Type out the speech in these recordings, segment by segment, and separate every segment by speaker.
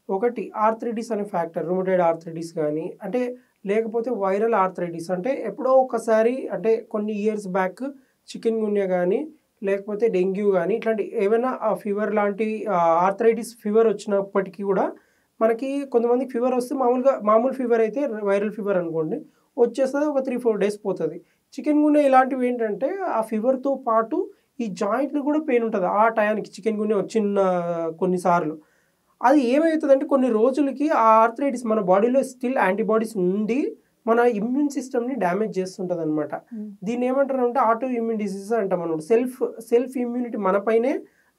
Speaker 1: ఒకటి ఆర్థరైటిస్ అనే factor, rheumatoid arthritis గానీ, అంటే లేకపోతే వైరల్ ఆర్థరైటిస్ అంటే ఎప్పుడో ఒకసారి అంటే కొన్ని ఇయర్స్ బ్యాక్ చికెన్ గున్యా గానీ, లేకపోతే డెంగ్యూ గానీ ఇట్లాంటి ఏవైనా ఫీవర్ లాంటి ఆర్థరైటిస్ ఫీవర్ వచ్చినప్పటికీ కూడా మనకి కొంతమందికి ఫీవర్ వస్తే మామూలు ఫీవర్ అయితే వైరల్ ఫీవర్ అనుకోండి వచ్చేస్తది. ఒక 3-4 డేస్ పోతది. చికెన్ గున్యా ఇలాంటివి ఏంటంటే ఆ ఫీవర్‌తో పాటు ఈ జాయింట్‌లో కూడా పెయిన్ ఉంటది. ఆ టయానికి చికెన్ గున్యా వచ్చిన కొన్నిసార్లు. అది ఏమైతదంటే కొన్ని రోజులకి ఆ ఆర్థరైటిస్ మన బాడీలో స్టిల్ యాంటీబాడీస్ ఉండి మన ఇమ్యూన్ సిస్టమ్‌ని డ్యామేజ్ చేస్తుంటదనమాట. దీన్నేమంటారంటే ఆటో ఇమ్యూన్ డిసీజెస్ అంటామనమాట. సెల్ఫ్ ఇమ్యూనిటీ మన పైనే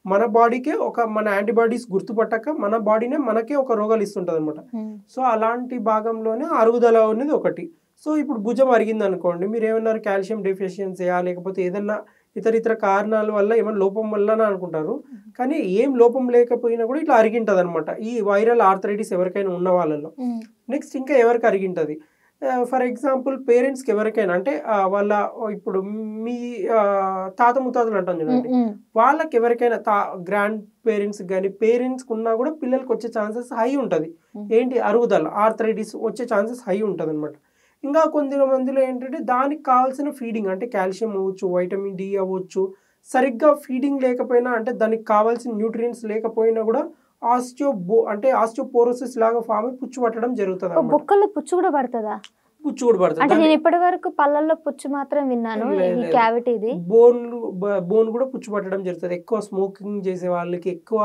Speaker 1: మన బాడీకే మన యాంటీబాడీస్ గుర్తుపట్టక మన బాడీనే మనకే ఒక రోగాలు ఇస్తుంటదనమాట. సో, అలాంటి భాగంలోనే అరుగుదల అనేది ఒకటి. సో, ఇప్పుడు భుజం అరిగిందనుకోండి మీరేమన్నారు కాల్షియం డెఫిషియన్సీయా లేకపోతే ఏదన్నా ఇతరితర కారణాల వల్ల ఏమైనా లోపం వల్లనా అనుకుంటారు. కానీ ఏం లోపం లేకపోయినా కూడా ఇట్లా అరిగింటదనమాట. ఈ వైరల్ ఆర్థరైటిస్ ఎవరికైనా ఉన్న వాళ్ళలో. నెక్స్ట్ ఇంకా ఎవరికి అరిగింటది. ఫర్ ఎగ్జాంపుల్ పేరెంట్స్‌కి ఎవరికైనా అంటే వాళ్ళ ఇప్పుడు మీ తాత ముత్తాతలు అంటాం చూడండి. వాళ్ళకి ఎవరికైనా గ్రాండ్ పేరెంట్స్‌కి గానీ, పేరెంట్స్‌కి ఉన్నా కూడా పిల్లలకొచ్చే ఛాన్సెస్ హై ఉంటది. ఏంటి అరుగుదల ఆర్థరైటిస్ వచ్చే ఛాన్సెస్ హై ఉంటదనమాట. ఇంకా కొంతమందిలో ఏంటంటే దానికి కావాల్సిన ఫీడింగ్ అంటే కాల్షియం అవ్వచ్చు, వైటమిన్ డి అవ్వచ్చు. సరిగ్గా ఫీడింగ్ లేకపోయినా అంటే దానికి కావాల్సిన న్యూట్రియంట్స్ లేకపోయినా కూడా ఆస్టియోపోరోసిస్ లాగా ఫామ్ అయి పుచ్చు పట్టడం జరుగుతదనమాట.
Speaker 2: బొక్కల్లో పుచ్చు కూడా పడతదా?
Speaker 1: పుచ్చు కూడా పడతది.
Speaker 2: అంటే నేను ఇప్పటి వరకు పళ్ళల్లో పుచ్చు మాత్రం విన్నాను. ఈ క్యావిటీది.
Speaker 1: బోన్ కూడా పుచ్చు పట్టడం జరుగుతది. ఎక్కువ స్మోకింగ్ చేసే వాళ్ళకి, ఎక్కువ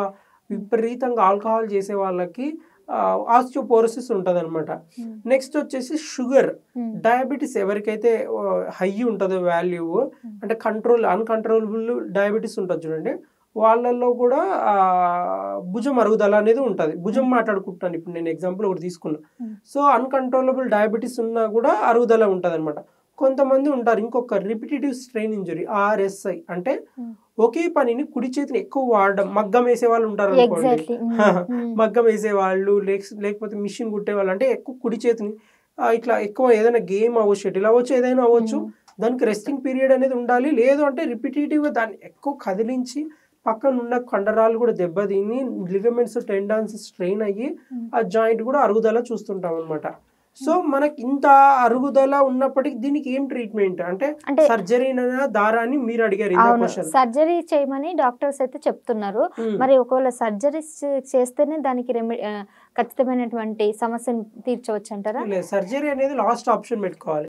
Speaker 1: విపరీతంగా ఆల్కహాల్ చేసే వాళ్ళకి ఆస్టియోపోరోసిస్ ఉంటదనమాట. నెక్స్ట్ వచ్చేసి షుగర్, డయాబెటిస్ ఎవరికైతే హై ఉంటదో వాల్యూ అంటే అన్‌కంట్రోలబుల్ డయాబెటిస్ ఉంటది చూడండి. వాళ్ళల్లో కూడా భుజం అరుగుదల అనేది ఉంటది. భుజం మాట్లాడుకుంటున్నాను ఇప్పుడు నేను ఎగ్జాంపుల్ ఒకటి తీసుకున్నా. సో, అన్‌కంట్రోలబుల్ డయాబెటిస్ ఉన్నా కూడా అరుగుదల ఉంటదనమాట. కొంతమంది ఉంటారు ఇంకొక రిపిటిటివ్ స్ట్రెయిన్ ఇంజరీ ఆర్ఎస్ఐ అంటే ఒకే పనిని కుడి చేతిని ఎక్కువ వాడడం. మగ్గం వేసేవాళ్ళు ఉంటారనుకోండి. మగ్గం వేసేవాళ్ళు లేకపోతే మిషన్ కుట్టేవాళ్ళు అంటే ఎక్కువ కుడి చేతిని ఇట్లా ఎక్కువ ఏదైనా గేమ్ అవ్వచ్చు, షటిల్ అవ్వచ్చు, ఏదైనా అవ్వచ్చు. దానికి రెస్టింగ్ పీరియడ్ అనేది ఉండాలి. లేదు అంటే రిపిటేటివ్‌గా దాన్ని ఎక్కువ కదిలించి పక్కనున్న కండరాలు కూడా దెబ్బతిని లిగమెంట్స్, టెండాన్స్ స్ట్రెయిన్ అయ్యి ఆ జాయింట్ కూడా అరుగుదల చూస్తుంటామనమాట. సో, మనకి ఇంత అరుగుదల ఉన్నప్పటికీ దీనికి ఏం ట్రీట్మెంట్ అంటే సర్జరీనా దారాన్ని మీరు అడిగారు ఇందా క్వశ్చన్.
Speaker 2: సర్జరీ చేయమని డాక్టర్స్ అయితే చెప్తున్నారు. మరి ఒకవేళ సర్జరీస్ చేస్తేనే దానికి ఖచ్చితమైనటువంటి సమస్యను తీర్చవచ్చు అంటారా?
Speaker 1: లేదు, సర్జరీ అనేది లాస్ట్ ఆప్షన్ పెట్టుకోవాలి.